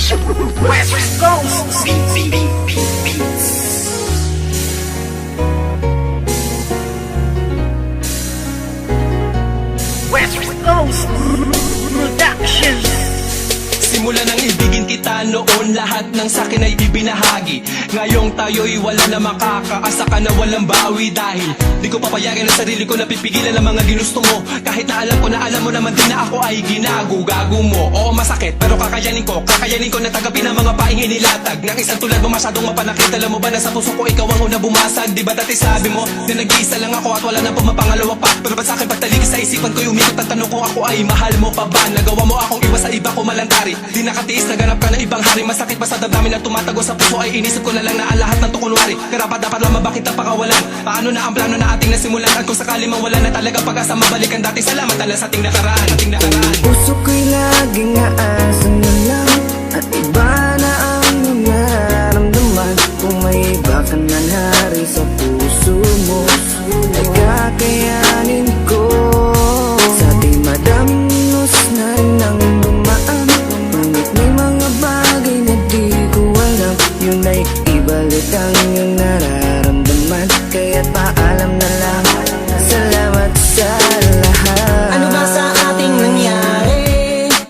West Coast Beats. West Coast Productions. Simula nang ibigin kita noon, lahat ng sakin ay ibinahagi. Ngayong tayo'y wala na makakaasa ka na walang bawi. Dahil di ko papayagan ang sarili ko na pipigilan ang mga ginusto mo. Kahit na alam ko na alam mo naman din na ako ay ginago-gago mo. Oo masakit pero kakayanin ko na tagapin ang mga paing inilatag ng isang tulad mo masyadong mapanakit. Alam mo ba na sa puso ko ikaw ang una bumasag? Di ba dati sabi mo na nag-iisa lang ako at wala na pumapangalawa pa? Pero ba't sa'kin pagtaligid sa isipan ko umikot ang tanong ko, ako ay mahal mo pa ba? Nagawa mo akong iba sa iba ko malantari. Di nakatiis, naganap ka ng ibang hari. Masakit pa sa damdamin na tumatago sa puso ay inisip ko na lang na ang lahat ng to kunwari. Karapat dapat lang mabakit ang pakawalan. Paano na ang plano na ating nasimulan? At kung sakali mawala na talaga pag-asa, mabalikan dati. Salamat na lang sa ating nakaraan. Puso ko'y laging aasan na lang at iba na ang nararamdaman. Kung may iba ka na nari sa puso mo, ay kakayanin ko. Sa ating madaming nos na rin ang dumaan, ngunit may mga bagay na di ko alam. Yun ay ibalik ang iyong nararamdaman. Kaya't paalam na lang, salamat sa lahat. Ano ba sa ating nangyari?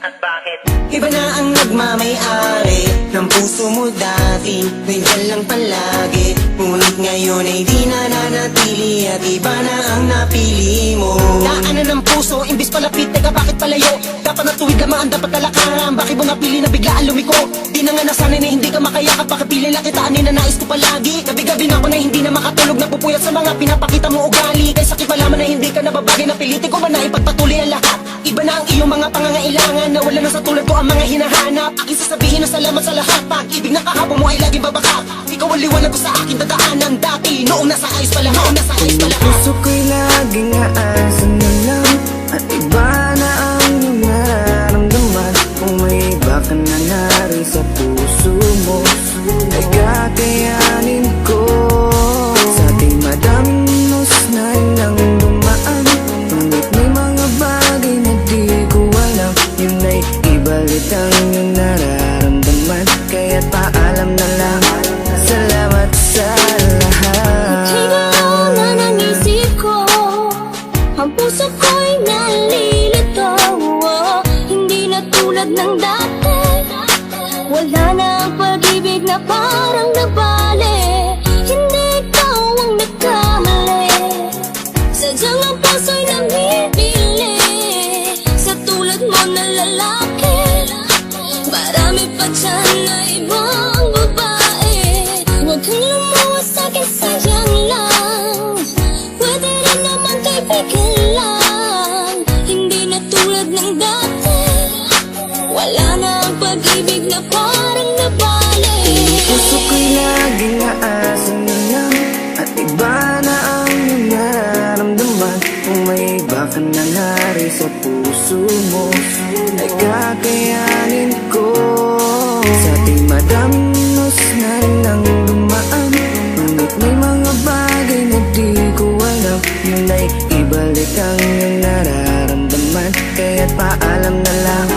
At bakit? Iba na ang nagmamay-ari ng puso mo dati, nandiyan lang palagi. Ngunit ngayon ay di na nanatili at iba na ang napili mo. Daanan ng puso, imbis palapit, teka bakit palayo? Dapat natuwid lamaan, dapat talakaran. Bakit mo napili na biglaan lumiko? Di na nga nasanay na hindi ka makayakap. Bakit pili lang kita, ninanais ko palagi. Gabi-gabi na ako na hindi na makatulog, napupuyat sa mga pinapakita mo ugali. Kaya sakit malaman na hindi ka nababagay, napilitin ko man na ipagpatuloy ang lahat. Iba na ang iyong mga pangangailangan, na wala na sa tulad ko ang mga hinahanap. Aking sasabihin na salamat sa lahat, pag-ibig na kahapon mo ay laging babakak. Ikaw ang liwanag ko sa aking dadaanan dati, noong nasa ayos pa lahat, nasa ayos pa lahat. Puso ko'y laging aasan na lang at iba na ang iyong nararamdaman. Kung may iba ka na nari sa puso mo, ay kakayanin ko. Sa ating madaming nos na rin ang dumaan, ngunit may mga bagay na di ko alam. Yun ay ibalik ang iyong nararamdaman. Kaya't paalam na lang, salamat sa lahat. Ikaw na nangisip ko, ang puso ko'y nalilito. Hindi na tulad ng dati, wala na ang pag-ibig na parang nabali. Hindi ikaw ang nagkamali, sadyang ang puso'y namimili sa tulad mo na lalaki. Marami pa dyan na ibang babae, huwag kang lumuwas sa'kin, sayang lang. Pwede rin naman kaibigan lang, hindi na tulad ng dati, wala na ang pag-ibig na parang nabali. Puso ko'y laging aasan na lang at iba na ang iyong nararamdaman. Kung may iba ka na nari sa puso mo, ay kakayanin ko. Sa ating madaming nos na rin ang dumaan, ngunit may mga bagay na di ko alam. Yun ay ibalik ang iyong nararamdaman. Kaya't paalam na lang,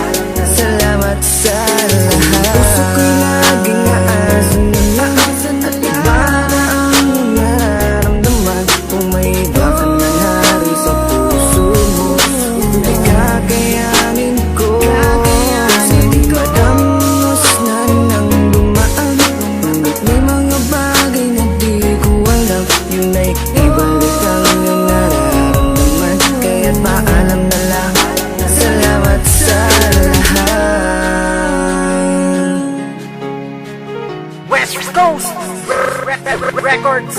salamat sa lahat. Puso ko'y laging aasan na lang at iba na ang iyong nararamdaman. Kung may iba ka na nari sa puso mo, ay kakayanin ko. Sa ating madaming nos na rin ang dumaan, ngunit may mga bagay na di ko alam. Yun ay ibalik ang iyong nararamdaman. Kaya't paalam na lang, salamat sa lahat. West Coast Records.